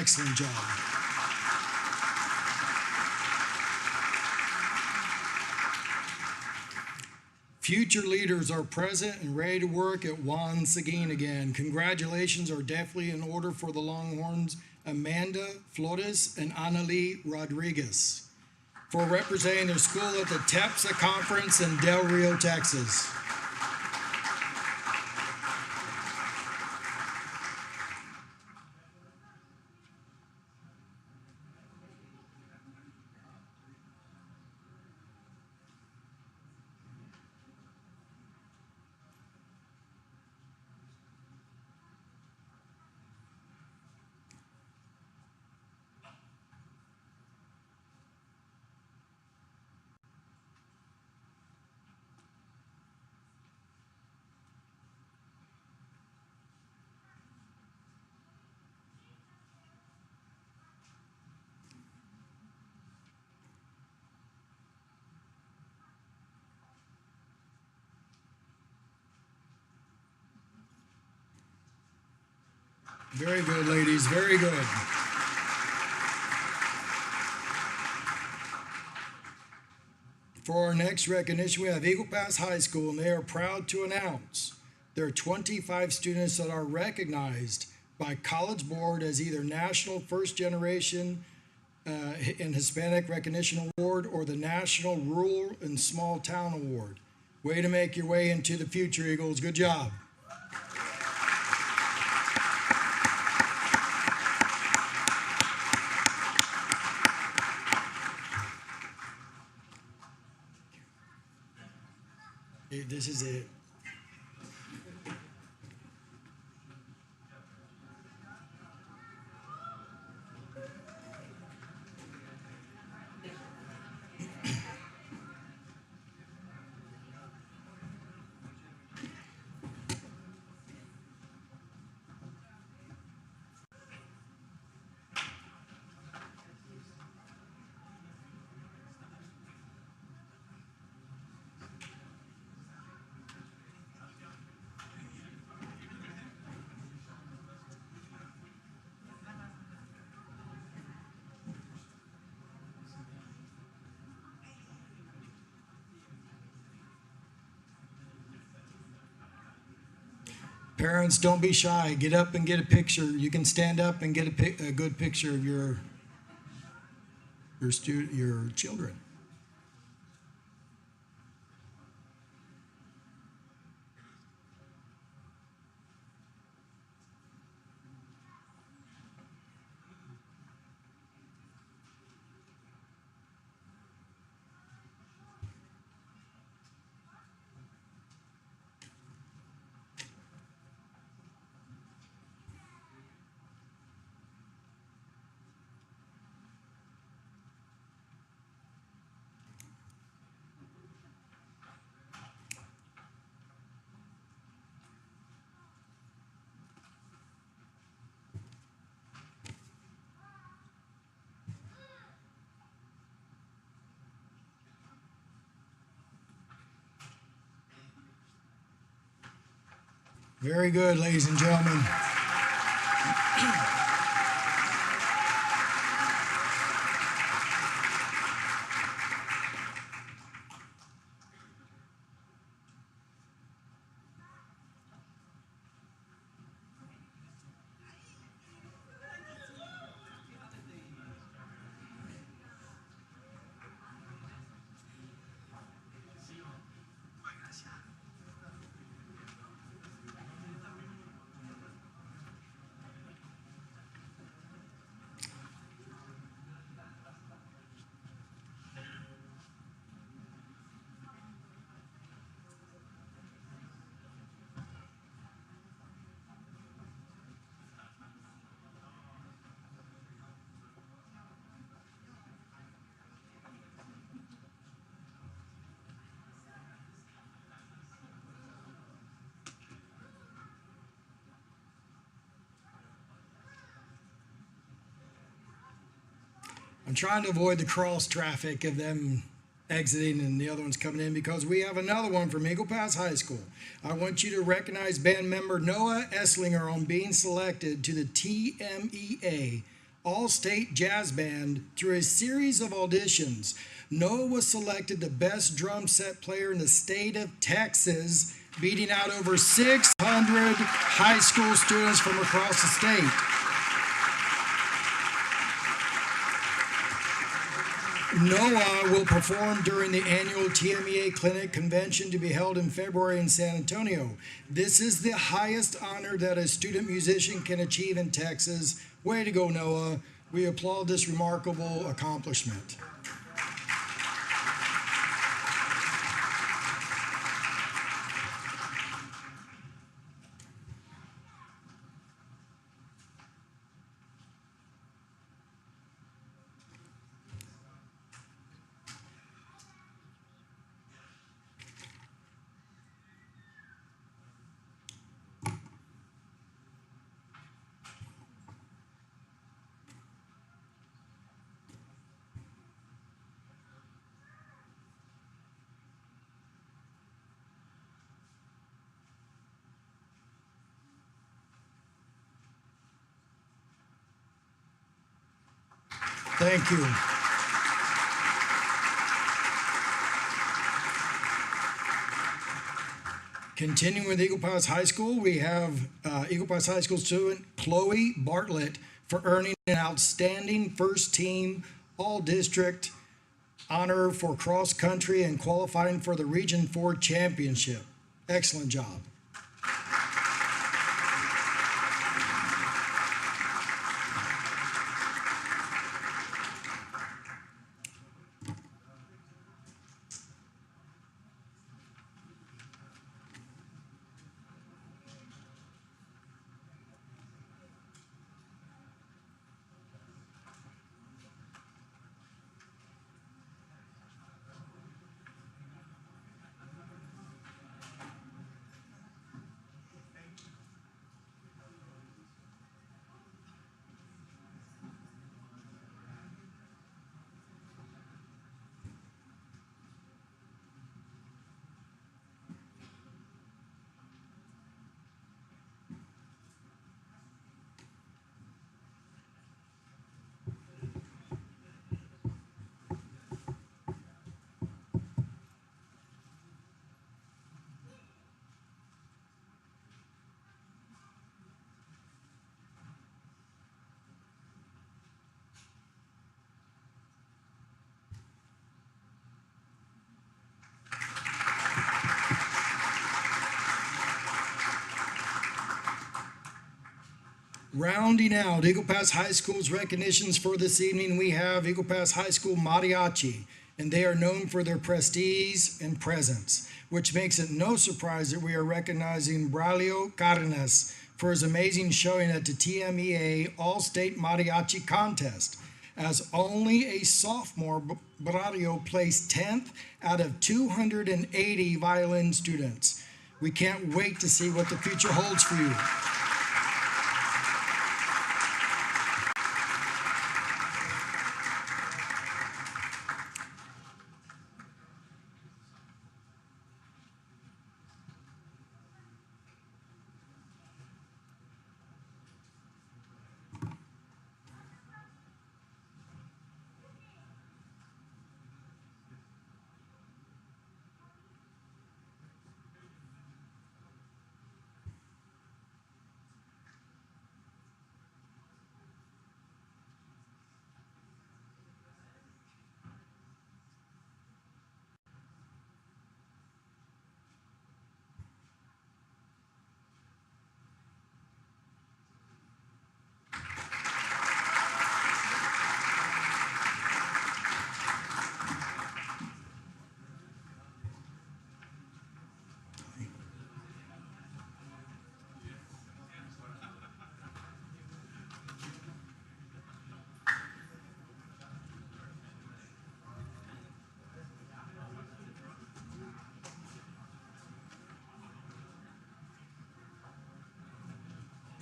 excellent job. Future leaders are present and ready to work at Juan Seguin again. Congratulations are definitely in order for the Longhorns, Amanda Flores and Annalie Rodriguez, for representing their school at the TEPSA conference in Del Rio, Texas. Very good, ladies, very good. For our next recognition, we have Eagle Pass High School, and they are proud to announce there are 25 students that are recognized by College Board as either National First Generation and Hispanic Recognition Award or the National Rural and Small Town Award. Way to make your way into the future, Eagles. Good job. This is it. Parents, don't be shy. Get up and get a picture. You can stand up and get a good picture of your children. Very good, ladies and gentlemen. I'm trying to avoid the cross traffic of them exiting and the other ones coming in because we have another one from Eagle Pass High School. I want you to recognize band member Noah Esslinger on being selected to the TMEA all-state jazz band through a series of auditions. Noah was selected the best drum set player in the state of Texas, beating out over 600 high school students from across the state. Noah will perform during the annual TMEA Clinic Convention to be held in February in San Antonio. This is the highest honor that a student musician can achieve in Texas. Way to go, Noah. We applaud this remarkable accomplishment. Thank you. Continuing with Eagle Pass High School, we have Eagle Pass High School student Chloe Bartlett for earning an outstanding first team all-district honor for cross country and qualifying for the Region 4 championship. Excellent job. Rounding out Eagle Pass High School's recognitions for this evening, we have Eagle Pass High School Mariachi, and they are known for their prestige and presence, which makes it no surprise that we are recognizing Braulio Cardenas for his amazing showing at the TMEA All-State Mariachi Contest. As only a sophomore, Braulio placed 10th out of 280 violin students. We can't wait to see what the future holds for you.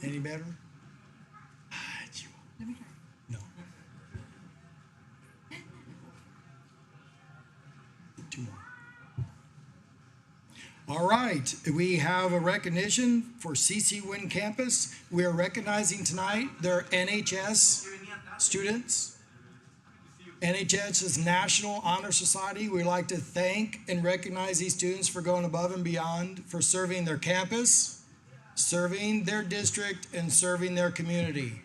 Any better? No. Two more. All right, we have a recognition for CC Wynn Campus. We are recognizing tonight their NHS students. NHS's National Honor Society, we'd like to thank and recognize these students for going above and beyond, for serving their campus, serving their district, and serving their community.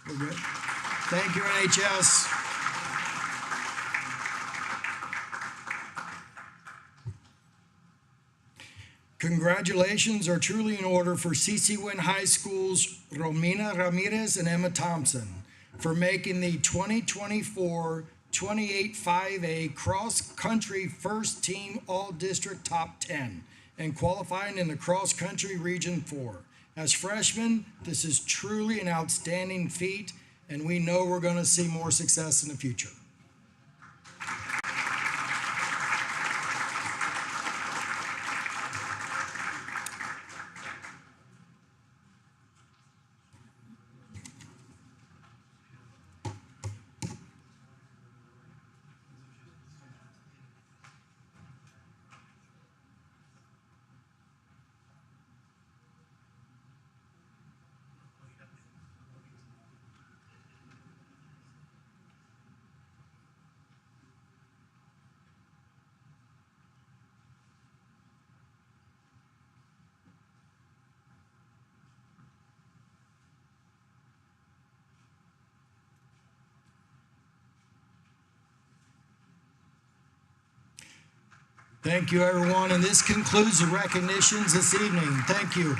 We're good. Thank you, NHS. Congratulations are truly in order for CC Wynn High School's Romina Ramirez and Emma Thompson for making the 2024 28-5A cross-country first team all-district top 10 and qualifying in the cross-country region 4. As freshmen, this is truly an outstanding feat, and we know we're going to see more success in the future. Thank you, everyone, and this concludes the recognitions this evening. Thank you.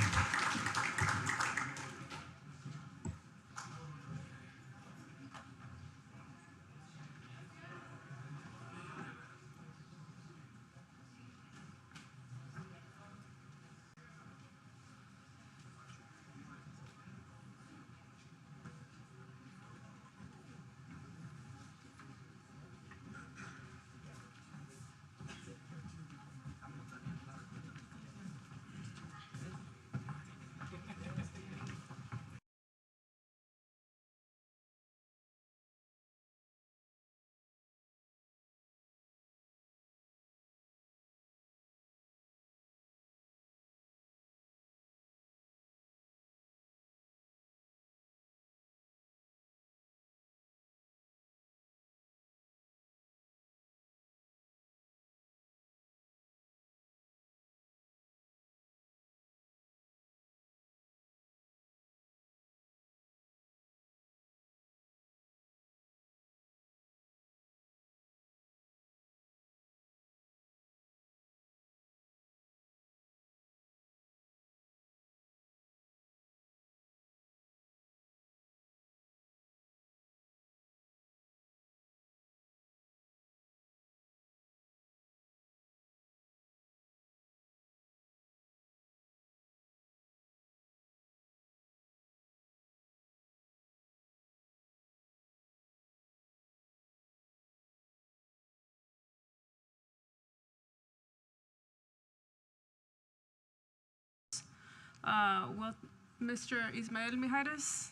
Well, Mr. Ismael Mijares,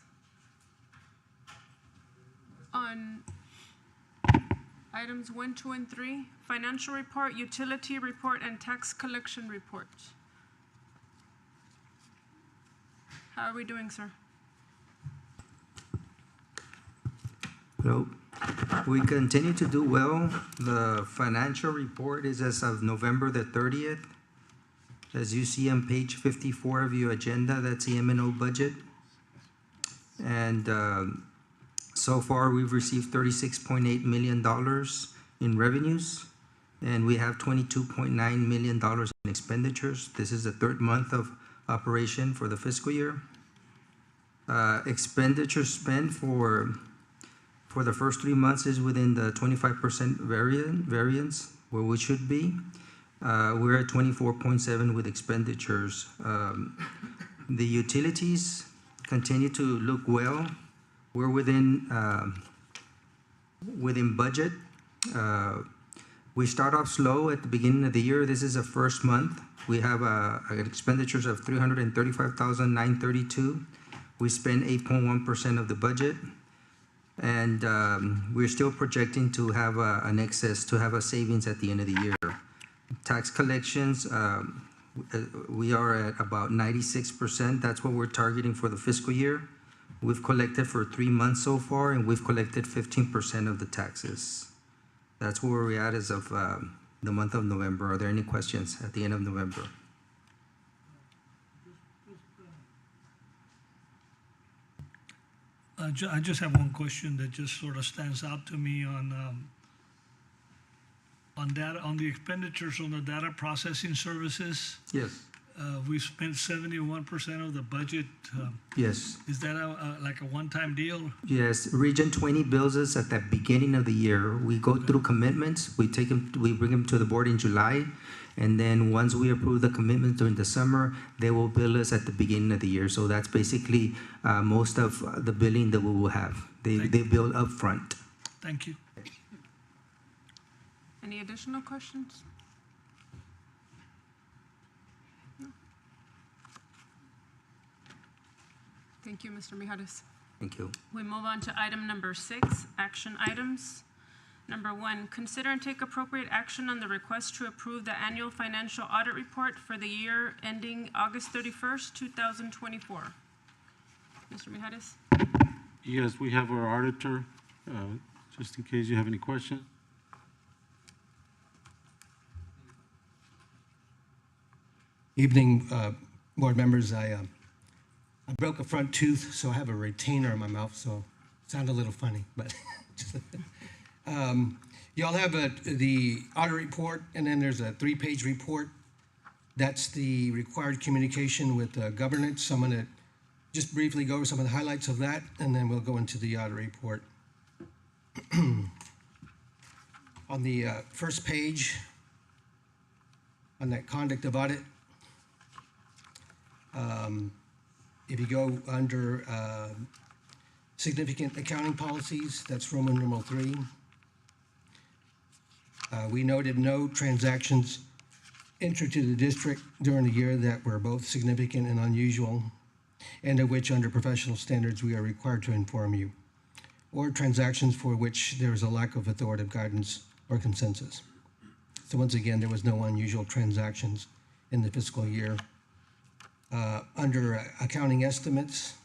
on items 1, 2, and 3, financial report, utility report, and tax collection report. How are we doing, sir? Hello. We continue to do well. The financial report is as of November the 30th. As you see on page 54 of your agenda, that's the M&O budget. And so far, we've received $36.8 million in revenues, and we have $22.9 million in expenditures. This is the third month of operation for the fiscal year. Expenditure spent for the first 3 months is within the 25% variance where we should be. We're at 24.7 with expenditures. The utilities continue to look well. We're within budget. We start off slow at the beginning of the year. This is the first month. We have expenditures of $335,932. We spend 8.1% of the budget, and we're still projecting to have an excess, to have a savings at the end of the year. Tax collections, we are at about 96%. That's what we're targeting for the fiscal year. We've collected for 3 months so far, and we've collected 15% of the taxes. That's where we're at as of the month of November. Are there any questions at the end of November? I just have one question that just sort of stands out to me on data, on the expenditures on the data processing services. Yes. We spent 71% of the budget. Yes. Is that like a one-time deal? Yes. Region 20 bills us at the beginning of the year. We go through commitments. We bring them to the board in July, and then once we approve the commitments during the summer, they will bill us at the beginning of the year. So that's basically most of the billing that we will have. They bill upfront. Thank you. Any additional questions? No. Thank you, Mr. Mijares. Thank you. We move on to item number 6, action items. Number 1, consider and take appropriate action on the request to approve the annual financial audit report for the year ending August 31st, 2024. Mr. Mijares? Yes, we have our auditor, just in case you have any questions. Evening, board members. I broke a front tooth, so I have a retainer in my mouth, so it sounded a little funny, but you all have the audit report, and then there's a 3-page report. That's the required communication with governance. I'm going to just briefly go over some of the highlights of that, and then we'll go into the audit report. On the first page, on that conduct of audit, if you go under significant accounting policies, that's Roman numeral 3. We noted no transactions entered to the district during the year that were both significant and unusual, and of which under professional standards we are required to inform you, or transactions for which there is a lack of authoritative guidance or consensus. So once again, there was no unusual transactions in the fiscal year. Under accounting estimates,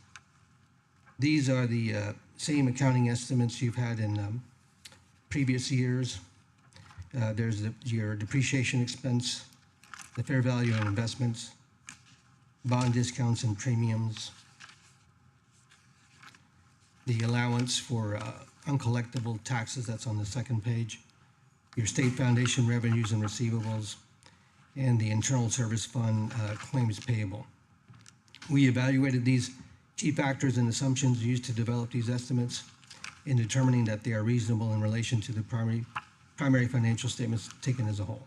these are the same accounting estimates you've had in previous years. There's your depreciation expense, the fair value of investments, bond discounts and premiums, the allowance for uncollectible taxes, that's on the second page, your state foundation revenues and receivables, and the internal service fund claims payable. We evaluated these key factors and assumptions used to develop these estimates in determining that they are reasonable in relation to the primary financial statements taken as a whole.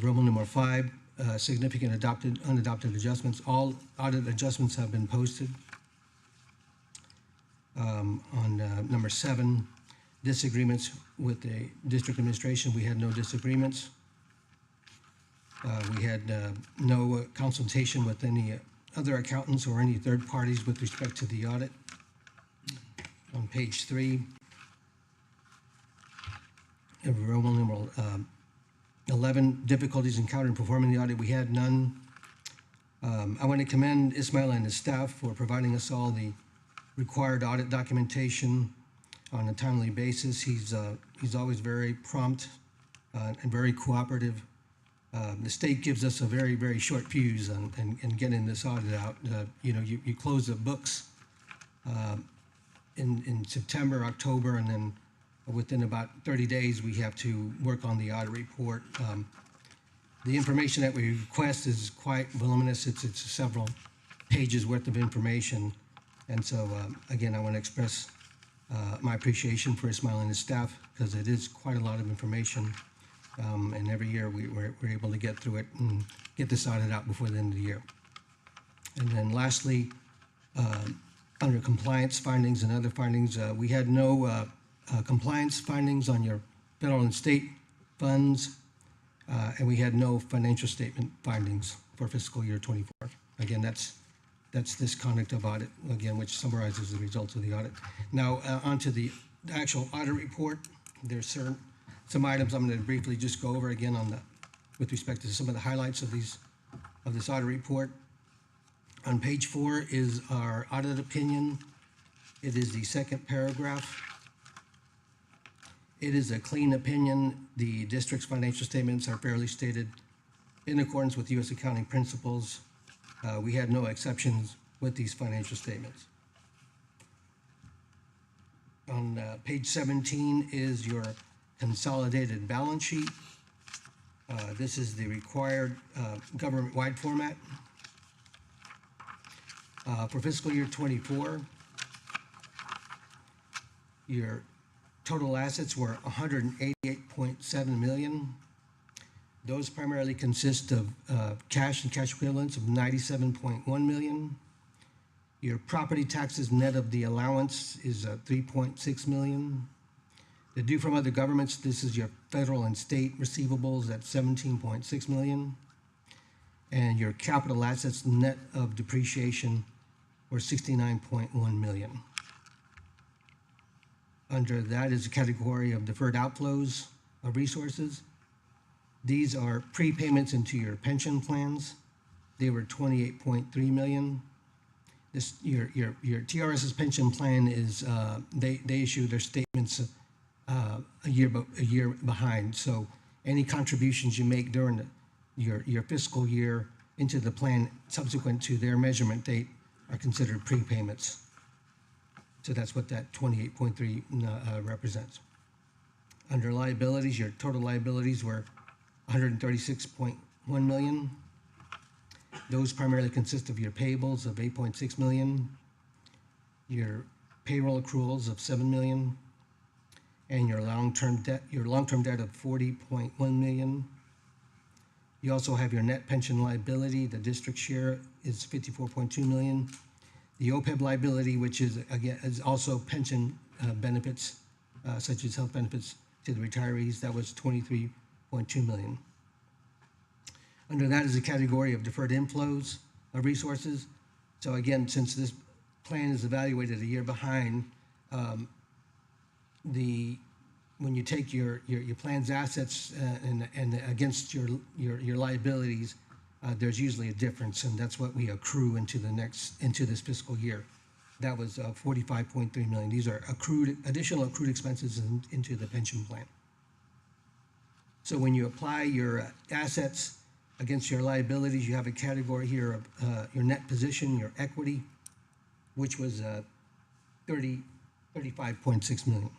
Roman numeral 5, significant adopted, unadopted adjustments. All audit adjustments have been posted. On number 7, disagreements with the district administration. We had no disagreements. We had no consultation with any other accountants or any third parties with respect to the audit. On page 3, Roman numeral 11, difficulties encountered in performing the audit. We had none. I want to commend Ismail and his staff for providing us all the required audit documentation on a timely basis. He's always very prompt and very cooperative The state gives us a very, very short fuse in getting this audit out. You close the books in September, October, and then within about 30 days, we have to work on the audit report. The information that we request is quite voluminous. It's several pages worth of information. And so, again, I want to express my appreciation for Ismail and his staff, because it is quite a lot of information. And every year we're able to get through it and get this audit out before the end of the year. And then lastly, under compliance findings and other findings, we had no compliance findings on your federal and state funds, and we had no financial statement findings for fiscal year 24. Again, that's this conduct of audit, again, which summarizes the results of the audit. Now, onto the actual audit report. There's some items I'm going to briefly just go over again with respect to some of the highlights of this audit report. On page 4 is our audit opinion. It is the second paragraph. It is a clean opinion. The district's financial statements are fairly stated in accordance with U.S. accounting principles. We had no exceptions with these financial statements. On page 17 is your consolidated balance sheet. This is the required government-wide format. For fiscal year 24, your total assets were $188.7 million. Those primarily consist of cash and cash equivalents of $97.1 million. Your property taxes net of the allowance is $3.6 million. The due from other governments, this is your federal and state receivables at $17.6 million. And your capital assets net of depreciation were $69.1 million. Under that is a category of deferred outflows of resources. These are prepayments into your pension plans. They were $28.3 million. Your TRS's pension plan is they issue their statements a year behind. So any contributions you make during your fiscal year into the plan subsequent to their measurement date are considered prepayments. So that's what that 28.3 represents. Under liabilities, your total liabilities were $136.1 million. Those primarily consist of your payables of $8.6 million, your payroll accruals of $7 million, and your long-term debt of $40.1 million. You also have your net pension liability. The district share is $54.2 million. The OPEB liability, which is also pension benefits, such as health benefits to the retirees, that was $23.2 million. Under that is a category of deferred inflows of resources. So again, since this plan is evaluated a year behind, when you take your plan's assets and against your liabilities, there's usually a difference, and that's what we accrue into this fiscal year. That was $45.3 million. These are additional accrued expenses into the pension plan. So when you apply your assets against your liabilities, you have a category here of your net position, your equity, which was $35.6 million.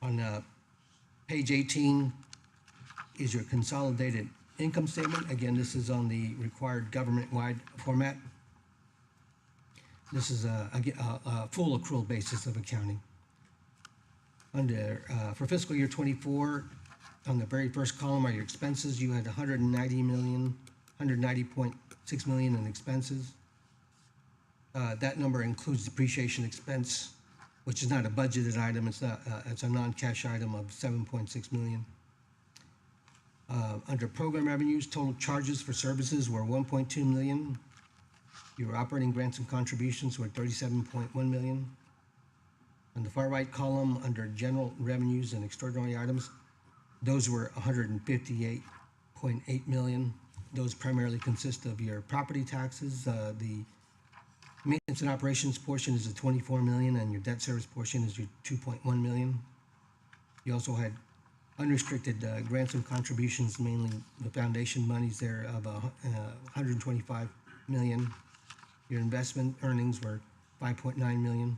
On page 18 is your consolidated income statement. Again, this is on the required government-wide format. This is a full accrual basis of accounting. For fiscal year 24, on the very first column are your expenses. You had $190.6 million in expenses. That number includes depreciation expense, which is not a budgeted item. It's a non-cash item of $7.6 million. Under program revenues, total charges for services were $1.2 million. Your operating grants and contributions were $37.1 million. On the far right column, under general revenues and extraordinary items, those were $158.8 million. Those primarily consist of your property taxes. The maintenance and operations portion is the $24 million, and your debt service portion is your $2.1 million. You also had unrestricted grants and contributions, mainly the foundation monies there of 125 million. Your investment earnings were 5.9 million.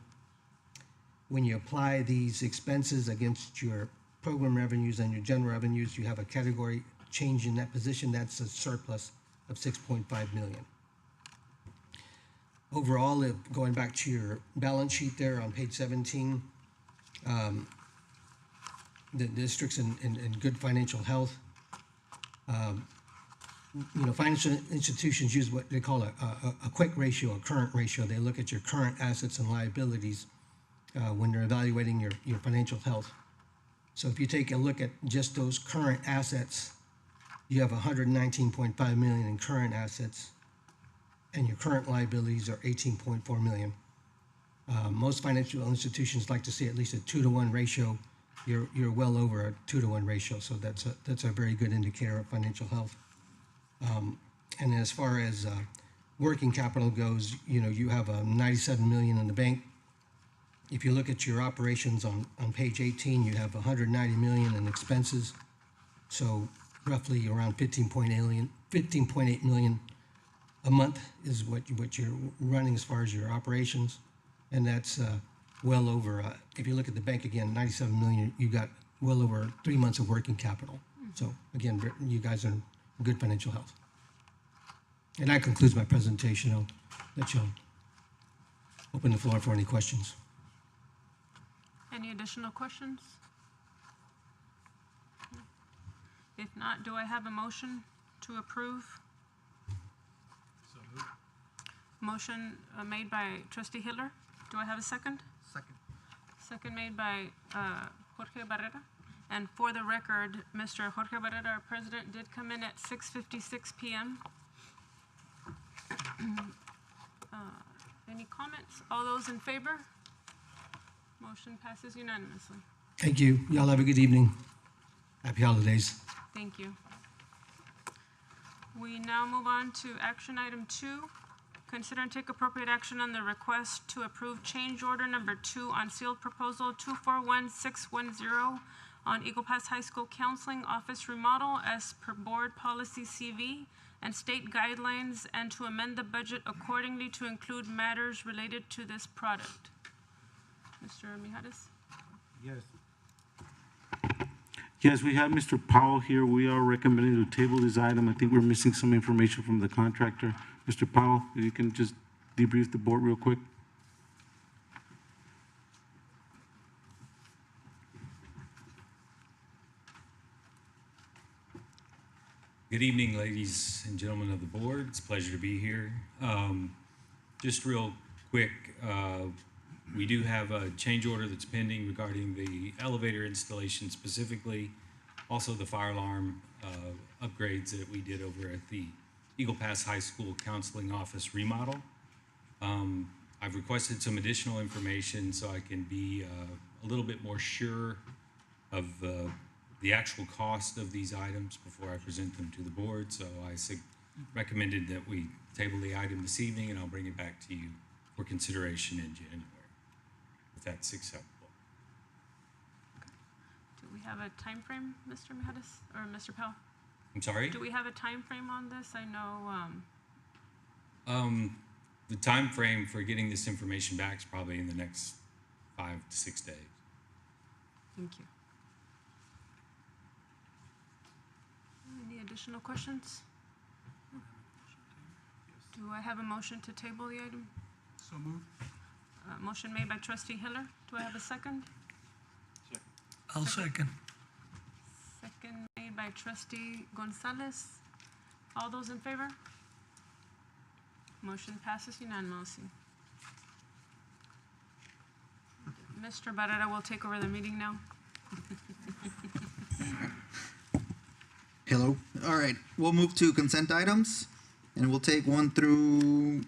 When you apply these expenses against your program revenues and your general revenues, you have a category change in that position. That's a surplus of 6.5 million. Overall, going back to your balance sheet there on page 17, the district's in good financial health. Financial institutions use what they call a quick ratio, a current ratio. They look at your current assets and liabilities when they're evaluating your financial health. So if you take a look at just those current assets, you have 119.5 million in current assets, and your current liabilities are 18.4 million. Most financial institutions like to see at least a 2-to-1 ratio. You're well over a 2-to-1 ratio, so that's a very good indicator of financial health. And as far as working capital goes, you have 97 million in the bank. If you look at your operations on page 18, you have 190 million in expenses, so roughly around 15.8 million a month is what you're running as far as your operations, and that's well over. If you look at the bank again, 97 million, you got well over 3 months of working capital. So again, you guys are in good financial health. And that concludes my presentation. I'll let you open the floor for any questions. Any additional questions? If not, do I have a motion to approve? Motion made by trustee Hiller. Do I have a second? Second. Second made by Jorge Barrera. And for the record, Mr. Jorge Barrera, our president, did come in at 6:56 p.m. Any comments? All those in favor? Motion passes unanimously. Thank you. Y'all have a good evening. Happy holidays. Thank you. We now move on to action item 2. Consider and take appropriate action on the request to approve change order number 2 on sealed proposal 241610 on Eagle Pass High School Counseling Office remodel as per board policy CV and state guidelines, and to amend the budget accordingly to include matters related to this product. Mr. Mijares? Yes. Yes, we have Mr. Powell here. We are recommending to table this item. I think we're missing some information from the contractor. Mr. Powell, if you can just debrief the board real quick. Good evening, ladies and gentlemen of the board. It's a pleasure to be here. Just real quick, we do have a change order that's pending regarding the elevator installation specifically, also the fire alarm upgrades that we did over at the Eagle Pass High School Counseling Office remodel. I've requested some additional information so I can be a little bit more sure of the actual cost of these items before I present them to the board. So I recommended that we table the item this evening, and I'll bring it back to you for consideration in January, if that's acceptable. Do we have a time frame, Mr. Mijares, or Mr. Powell? I'm sorry? Do we have a time frame on this? I know, The time frame for getting this information back is probably in the next 5 to 6 days. thank you. Any additional questions? Do I have a motion to table the item? So moved. Motion made by trustee Hiller. Do I have a second? I'll second. Second made by trustee Gonzalez. All those in favor? Motion passes unanimously. Mr. Barrera will take over the meeting now. Hello. All right. We'll move to consent items, and we'll take 1 through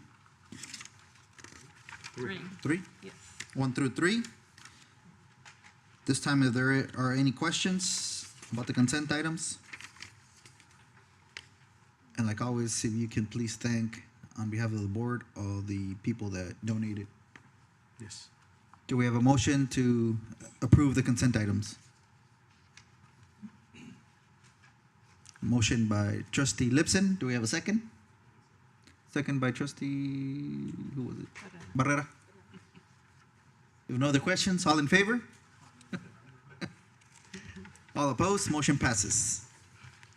3. Yes. 1 through 3. This time, if there are any questions about the consent items, and like always, if you can please thank, on behalf of the board, all the people that donated. Yes. Do we have a motion to approve the consent items? Motion by trustee Lipson. Do we have a second? Second by trustee, who was it? Barrera. If no other questions, all in favor? All opposed, motion passes.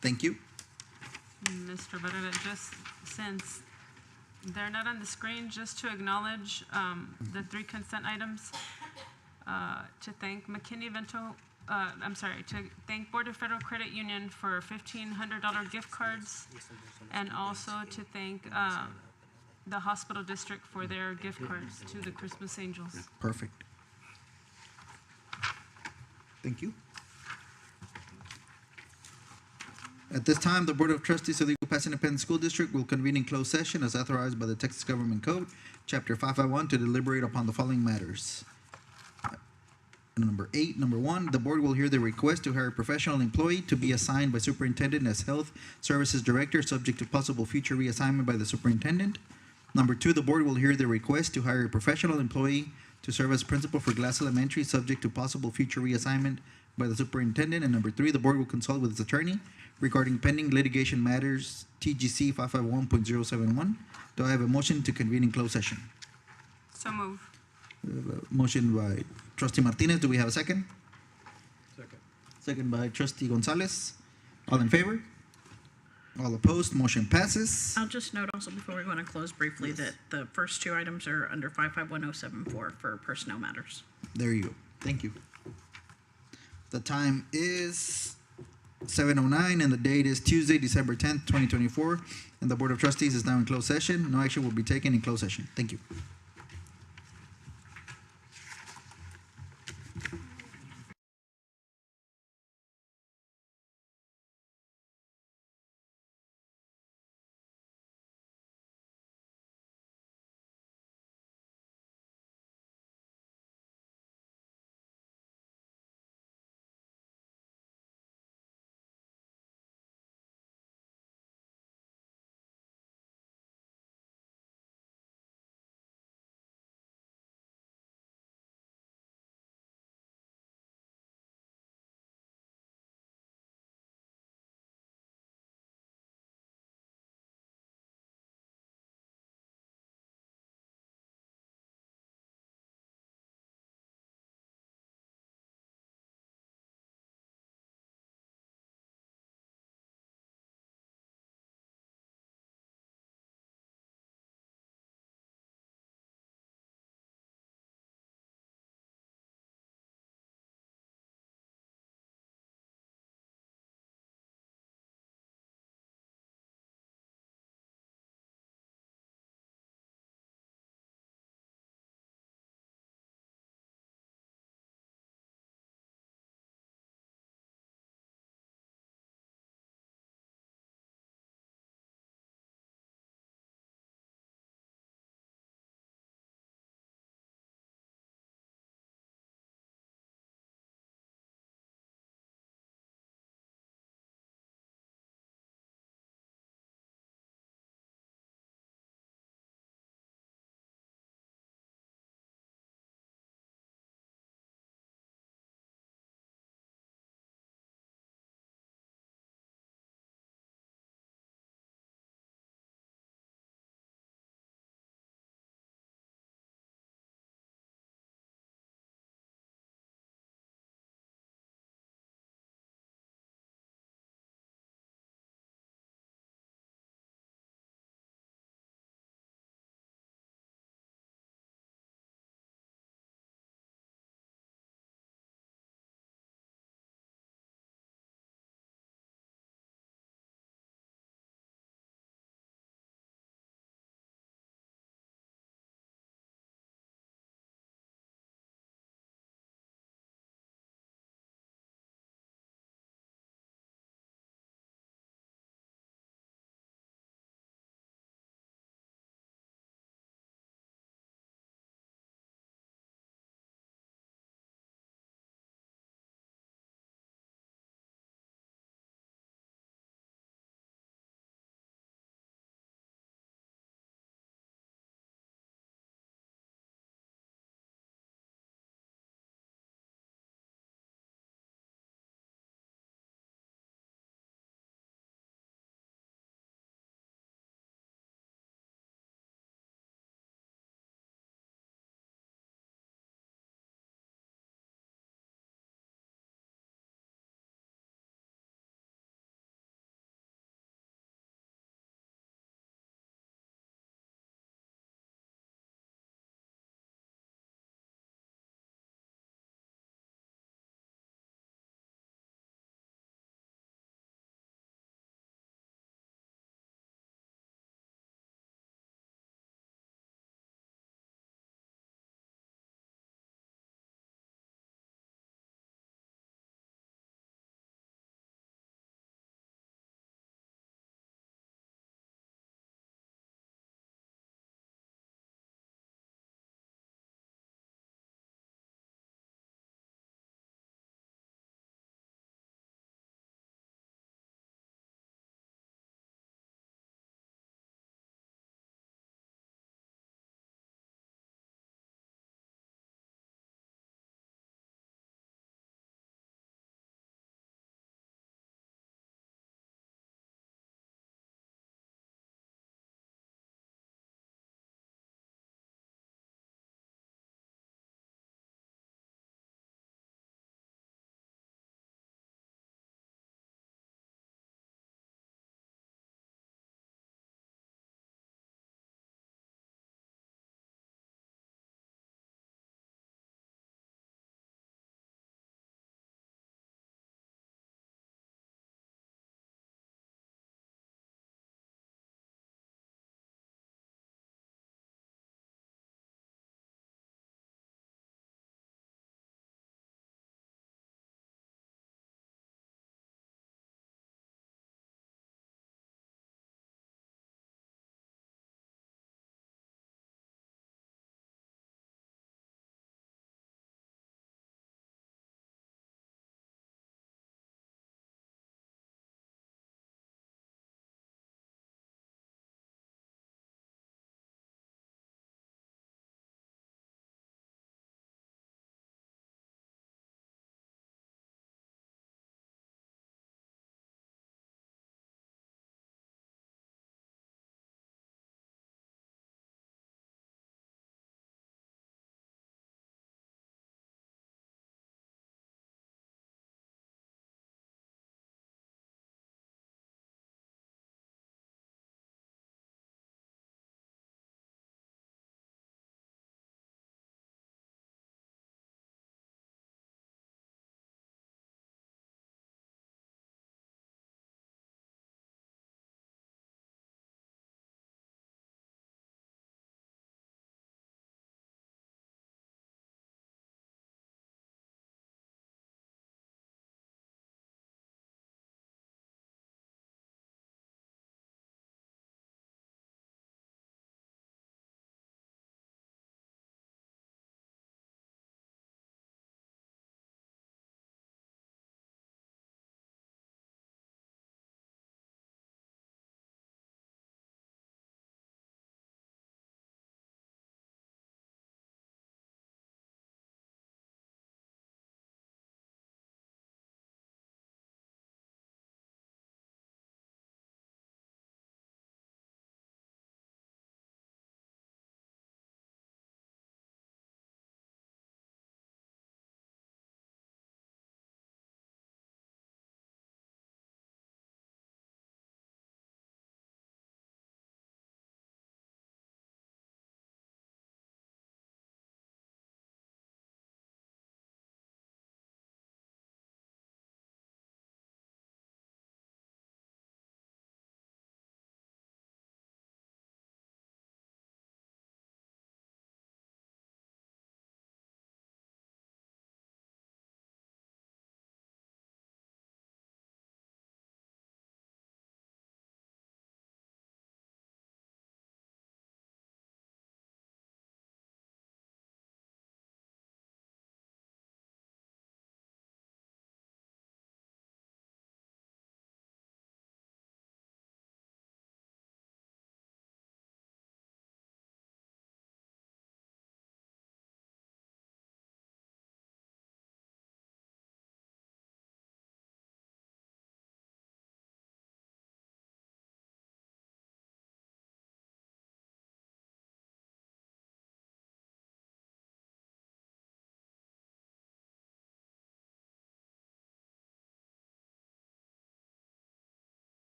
Thank you. Mr. Barrera, just since they're not on the screen, just to acknowledge the 3 consent items, to thank to thank Board of Federal Credit Union for $1,500 gift cards, and also to thank the hospital district for their gift cards to the Christmas Angels. Perfect. Thank you. At this time, the Board of Trustees of the Eagle Pass Independent School District will convene in closed session as authorized by the Texas Government Code, Chapter 551, to deliberate upon the following matters. Number 8, number 1, the board will hear the request to hire a professional employee to be assigned by superintendent as Health Services Director, subject to possible future reassignment by the superintendent. Number 2, the board will hear the request to hire a professional employee to serve as principal for Glass Elementary, subject to possible future reassignment by the superintendent. And number 3, the board will consult with its attorney regarding pending litigation matters, TGC 551.071. Do I have a motion to convene in closed session? So move. We have a motion by trustee Martinez. Do we have a second? Second. Second by trustee Gonzalez. All in favor? All opposed? Motion passes. I'll just note also before we want to close briefly that the first 2 items are under 551074 for personnel matters. There you go. Thank you. The time is 7:09 and the date is Tuesday, December 10th, 2024. And the Board of Trustees is now in closed session. No action will be taken in closed session. Thank you.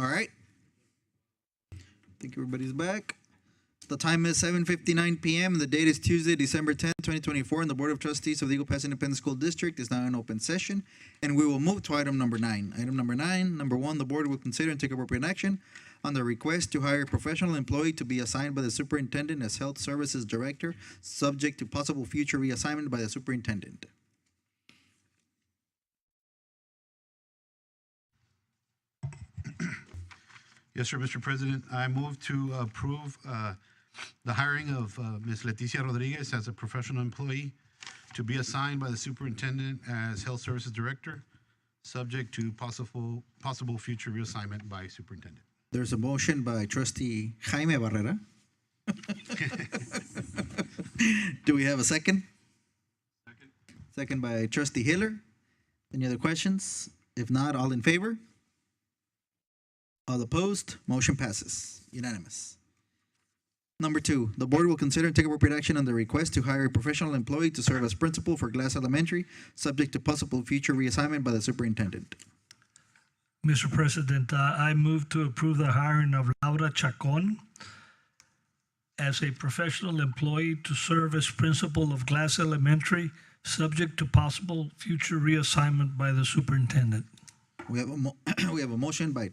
All right. I think everybody's back. The time is 7:59 p.m. The date is Tuesday, December 10th, 2024, and the Board of Trustees of the Eagle Pass Independent School District is now in open session. And we will move to item number 9. Item number 9, number 1, the board will consider and take appropriate action on the request to hire a professional employee to be assigned by the superintendent as health services director, subject to possible future reassignment by the superintendent. Yes, sir, Mr. President. I move to approve the hiring of Ms. Leticia Rodriguez as a professional employee to be assigned by the superintendent as health services director, subject to possible future reassignment by superintendent. There's a motion by trustee Jaime Barrera. Do we have a second? Second by trustee Hiller. Any other questions? If not, all in favor? All opposed? Motion passes. Unanimous. Number 2, the board will consider and take appropriate action on the request to hire a professional employee to serve as principal for Glass Elementary, subject to possible future reassignment by the superintendent. Mr. President, I move to approve the hiring of Laura Chacon as a professional employee to serve as principal of Glass Elementary, subject to possible future reassignment by the superintendent. We have we have a motion by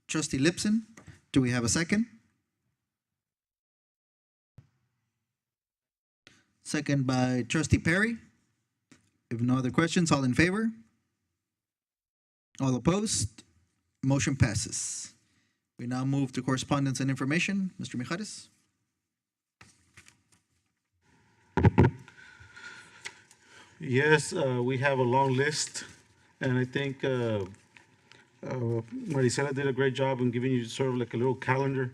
trustee Lipson. Do we have a second? Second by trustee Perry. If no other questions, all in favor? All opposed? Motion passes. We now move to correspondence and information. Mr. Mijares? Yes, we have a long list, and I think Maricela did a great job in giving you sort of like a little calendar,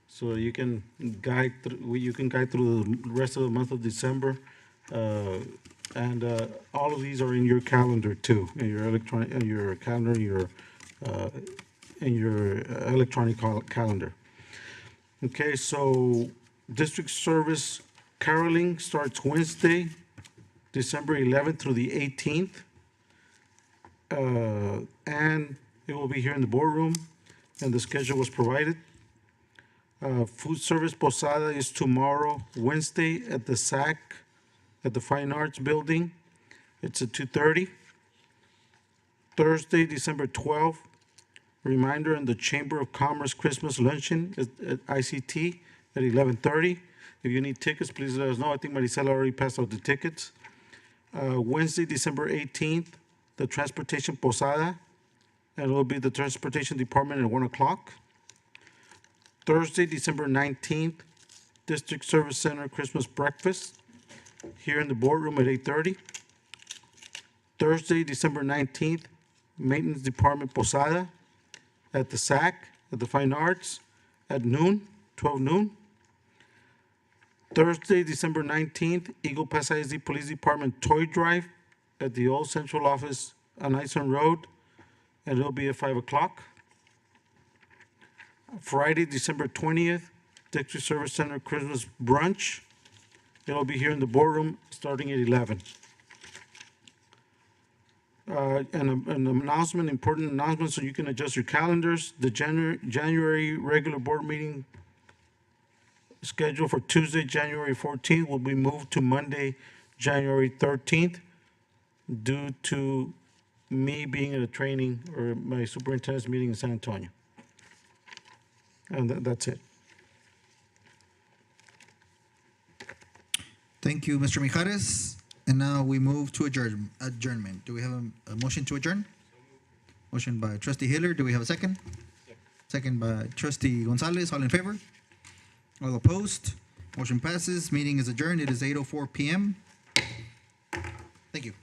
so you can guide through the rest of the month of December, and all of these are in your calendar too, in your calendar, in your electronic calendar. Okay, so district service caroling starts Wednesday, December 11th through the 18th. And it will be here in the boardroom, and the schedule was provided. Food service posada is tomorrow, Wednesday, at the SAC, at the Fine Arts Building. It's at 2:30. Thursday, December 12th, reminder in the Chamber of Commerce Christmas Luncheon at ICT at 11:30. If you need tickets, please let us know. I think Maricela already passed out the tickets. Wednesday, December 18th, the Transportation Posada, and it will be the Transportation Department at 1 o'clock. Thursday, December 19th, District Service Center Christmas Breakfast here in the boardroom at 8:30. Thursday, December 19th, Maintenance Department Posada at the SAC, at the Fine Arts, at noon, 12 noon. Thursday, December 19th, Eagle Pass ISD Police Department Toy Drive at the old central office on Ison Road, and it'll be at 5 o'clock. Friday, December 20th, District Service Center Christmas Brunch. It'll be here in the boardroom starting at 11. An announcement, important announcement, so you can adjust your calendars. The January regular board meeting scheduled for Tuesday, January 14th will be moved to Monday, January 13th, due to me being at a training or my superintendent's meeting in San Antonio. And that's it. Thank you, Mr. Mijares. And now we move to adjournment. Do we have a motion to adjourn? Motion by trustee Hiller. Do we have a second? Second by trustee Gonzalez. All in favor? All opposed? Motion passes. Meeting is adjourned. It is 8:04 p.m. Thank you.